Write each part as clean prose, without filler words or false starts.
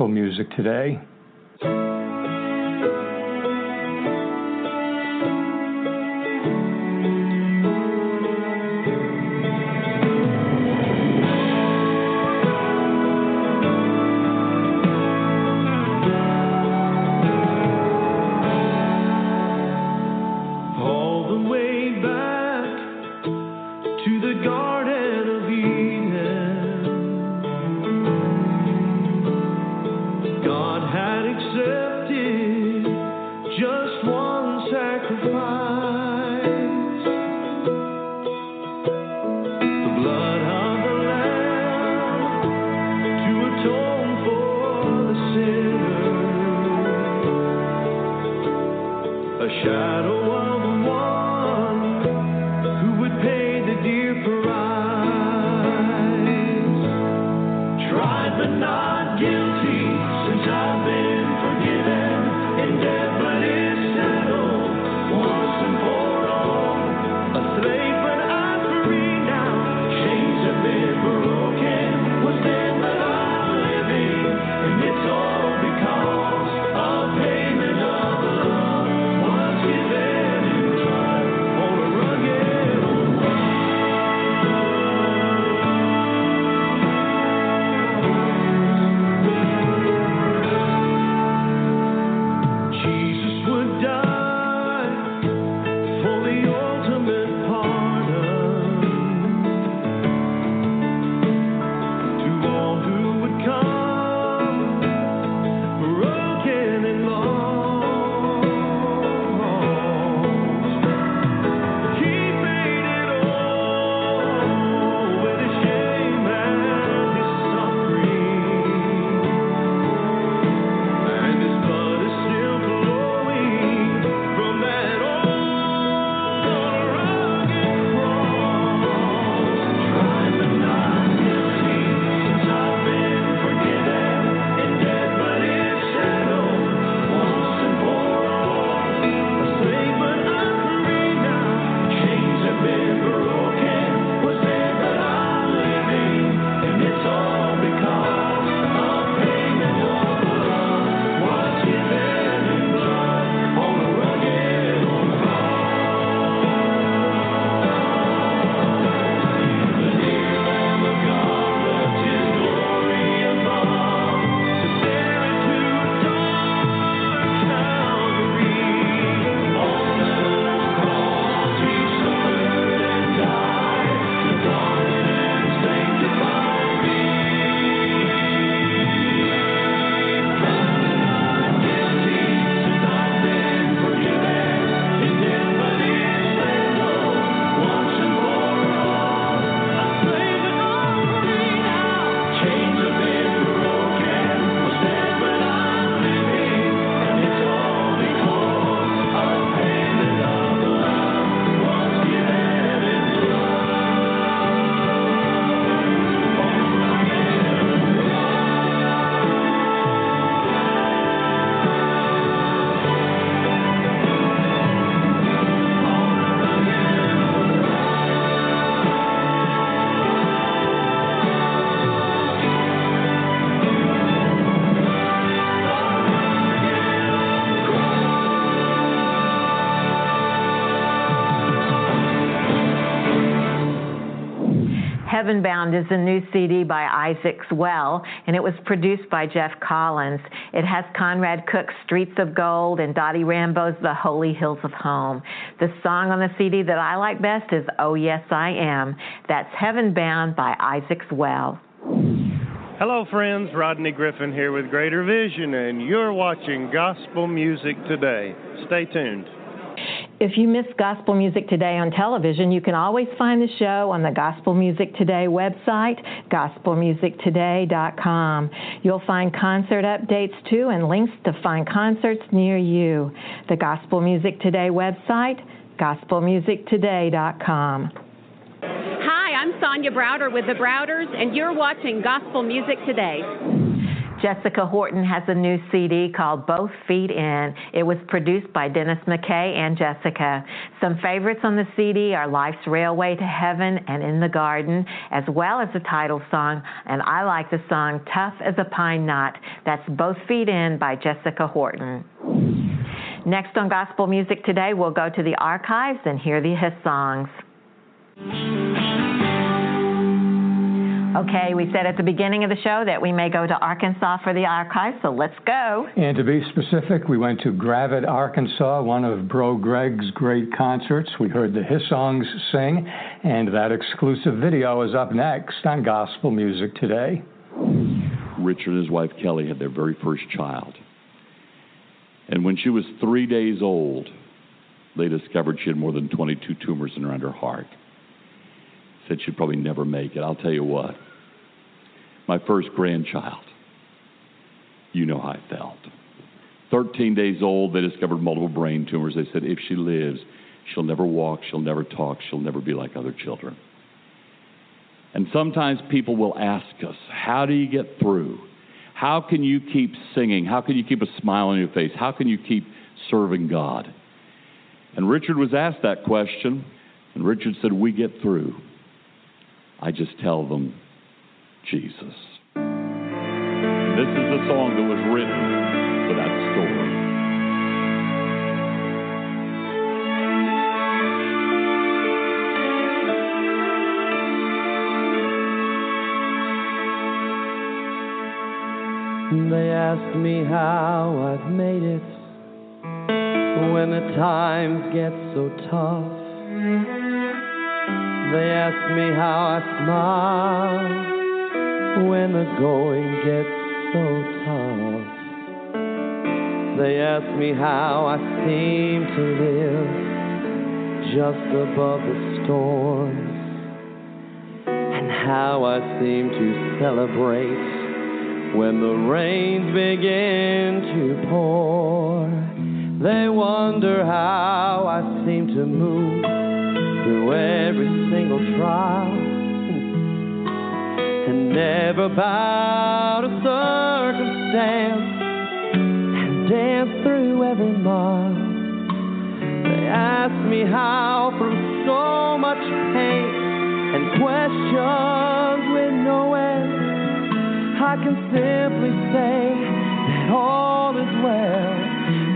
Gospel Music Today. Heaven Bound is a new CD by Isaac Swell, and it was produced by Jeff Collins. It has Conrad Cook's Streets of Gold and Dottie Rambo's The Holy Hills of Home. The song on the CD that I like best is Oh Yes I Am. That's Heaven Bound by Isaac Swell. Hello friends, Rodney Griffin here with Greater Vision, and you're watching Gospel Music Today. Stay tuned. If you miss Gospel Music Today on television, you can always find the show on the Gospel Music Today website, gospelmusictoday.com. You'll find concert updates too and links to find concerts near you. The Gospel Music Today website, gospelmusictoday.com. Hi, I'm Sonia Browder with the Browders, and you're watching Gospel Music Today. Jessica Horton has a new CD called Both Feet In. It was produced by Dennis McKay and Jessica. Some favorites on the CD are Life's Railway to Heaven and In the Garden, as well as the title song, and I like the song Tough as a Pine Knot. That's Both Feet In by Jessica Horton. Next on Gospel Music Today, we'll go to the archives and hear the hit songs. Okay, we said at the beginning of the show that we may go to Arkansas for the archives, so let's go. And to be specific, we went to Gravette, Arkansas, one of Bro Greg's great concerts. We heard the his songs sing, and that exclusive video is up next on Gospel Music Today. Richard and his wife Kelly had their very first child. And when she was 3 days old, they discovered she had more than 22 tumors in her under heart. Said she'd probably never make it. I'll tell you what, my first grandchild, you know how I felt. 13 days old, they discovered multiple brain tumors. They said if she lives, she'll never walk, she'll never talk, she'll never be like other children. And sometimes people will ask us, how do you get through? How can you keep singing? How can you keep a smile on your face? How can you keep serving God? And Richard was asked that question, and Richard said, we get through. I just tell them, Jesus. This is the song that was written for that story. They ask me how I've made it when the times get so tough. They ask me how I smile when the going gets so tough. They ask me how I seem to live just above the storms, and how I seem to celebrate when the rains begin to pour. They wonder how I seem to move through every single trial and never bow to circumstance and dance through every mile. They ask me how through so much pain and questions with no end I can simply say that all is well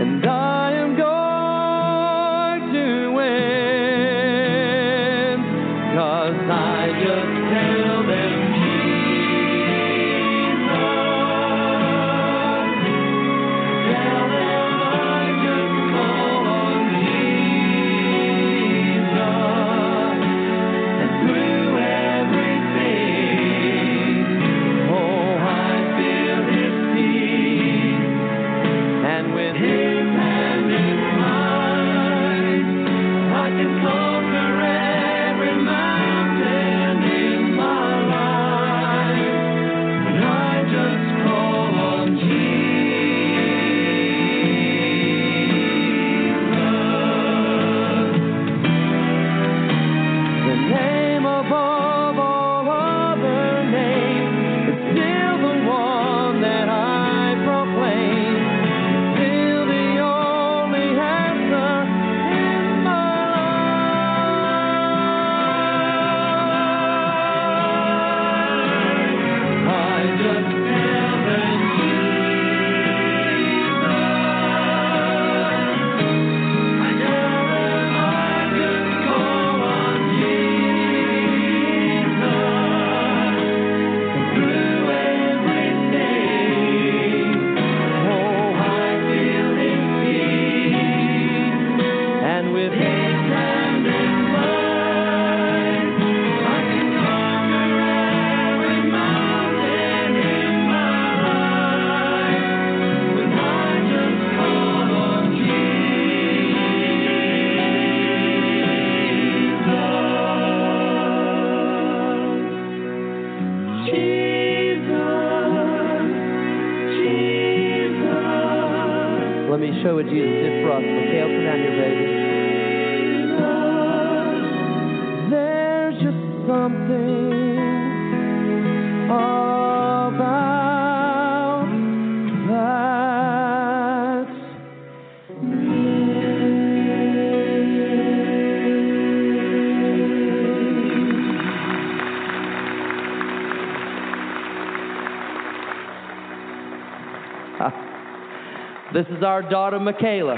and I am going to win, 'cause I just tell them Jesus, tell them I just call on Jesus, and through everything, oh, I feel His peace, and with His hand in mine, I can conquer every mountain in my life, and I just call on Jesus. The name above all other names is still the one that I proclaim. Still the only answer in my life. I just tell them Jesus. I tell them I just call on Jesus. And through everything, oh, I feel His peace, and with His hand in mine, I can conquer every mountain in my life, when I just call on Jesus. Jesus. Let me show what Jesus did for us. Okay, I'll put down your baby. There's just something about This is our daughter, Michaela.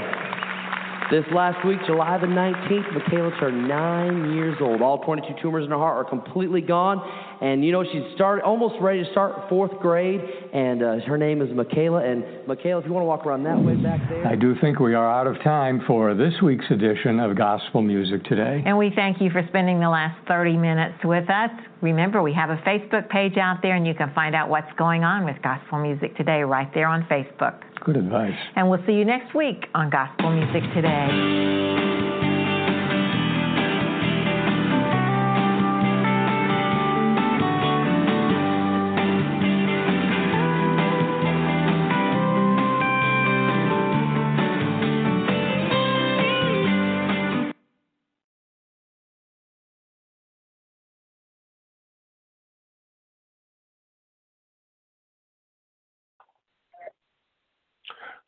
This last week, July the 19th, Michaela turned 9 years old. All 22 tumors in her heart are completely gone. And, you know, she's almost ready to start 4th grade. And her name is Michaela. And, Michaela, if you want to walk around that way back there. I do think we are out of time for this week's edition of Gospel Music Today. And we thank you for spending the last 30 minutes with us. Remember, we have a Facebook page out there, and you can find out what's going on with Gospel Music Today right there on Facebook. Good advice. And we'll see you next week on Gospel Music Today.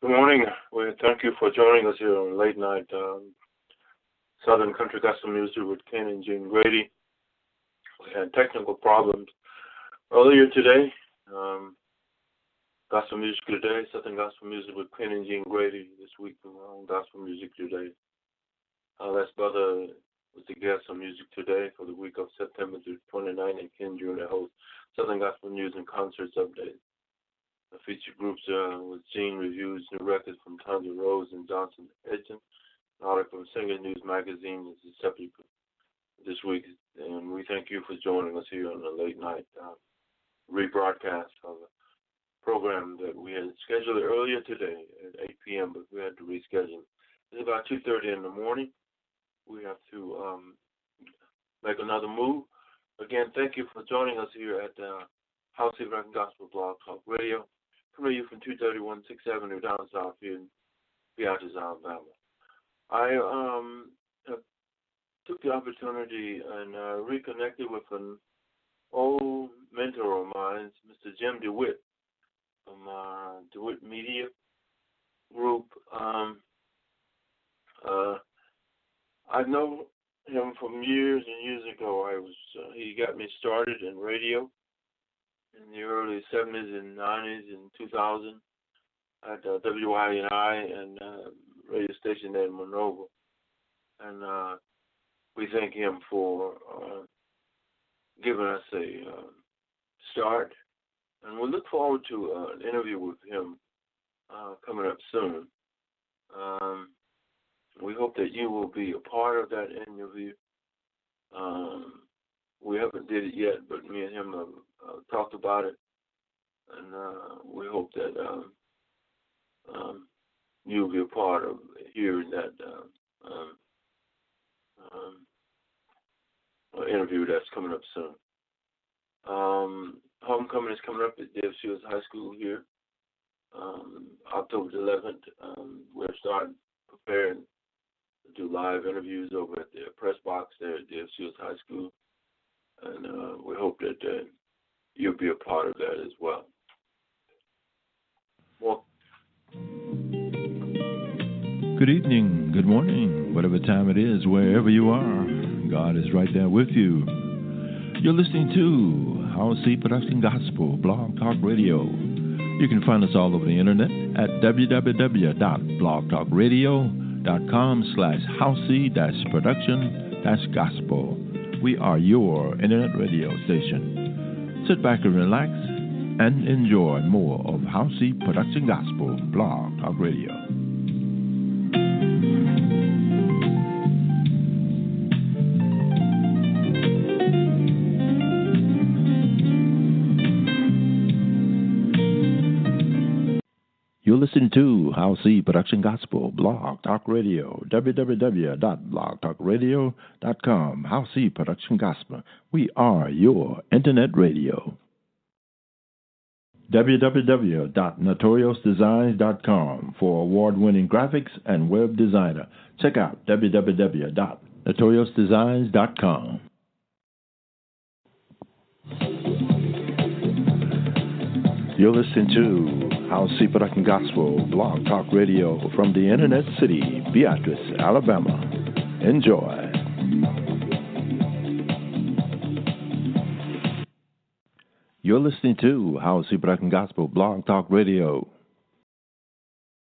Good morning. We thank you for joining us here on Late Night Southern Country Gospel Music with Ken and Jean Grady. We had technical problems earlier today. Gospel Music Today, Southern Gospel Music with Ken and Jean Grady this week on Gospel Music Today. Les Butler was the guest on Music Today for the week of September through 29th, and Ken Jr. host Southern Gospel News and Concerts Update. The featured groups with Gene reviews new records from Tonja, Rose, and Johnson Edson. An article from Singer News Magazine is the subject this week, and we thank you for joining us here on the late night rebroadcast of a program that we had scheduled earlier today at 8 p.m., but we had to reschedule. It's about 2:30 in the morning. We have to make another move. Again, thank you for joining us here at Howcee Gospel Blog Talk Radio. Coming to you from 231 6th Avenue down south here in Beatrice, Alabama. I took the opportunity and reconnected with an old mentor of mine, Mr. Jim DeWitt from DeWitt Media Group. I know him from years and years ago. He got me started in radio in the early 70s and 90s and 2000 at WINI and radio station in Monroe. And we thank him for giving us a start. And we look forward to an interview with him coming up soon. We hope that you will be a part of that interview. We haven't did it yet, but me and him have talked about it, and we hope that you'll be a part of hearing that interview that's coming up soon. Homecoming is coming up at Dave Shields High School here, October 11th. We're starting preparing to do live interviews over at the press box there at Dave Shields High School. And we hope that you'll be a part of that as well. Well. Good evening, good morning, whatever time it is, wherever you are, God is right there with you. You're listening to Howcee Production Gospel Blog Talk Radio. You can find us all over the internet at www.blogtalkradio.com/Howcee-production-gospel. We are your internet radio station. Sit back and relax and enjoy more of Howcee Production Gospel Blog Talk Radio. You're listening to Howcee Production Gospel Blog Talk Radio, www.blogtalkradio.com, Howcee Production Gospel. We are your internet radio. www.notoriousdesigns.com for award-winning graphics and web designer. Check out www.notoriousdesigns.com. You're listening to Howcee Production Gospel Blog Talk Radio from the Internet City, Beatrice, Alabama. Enjoy. You're listening to Howcee Production Gospel Blog Talk Radio